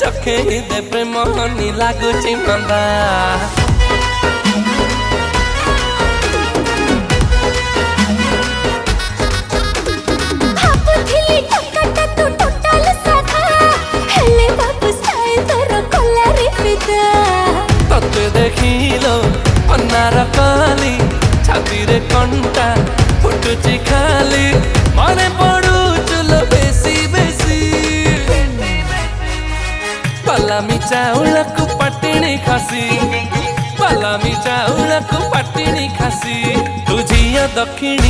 चखे दे प्रेम हनी लागुची मंदा तते देखिलो अन्नार काली छाती रे कंटा फुटुची खाली मने पड़ू चुल बेसी बेसी पलामी चाउल को पटिणी खासी पलामी चाउल को पटिणी खासी तुझिया दक्षिणी।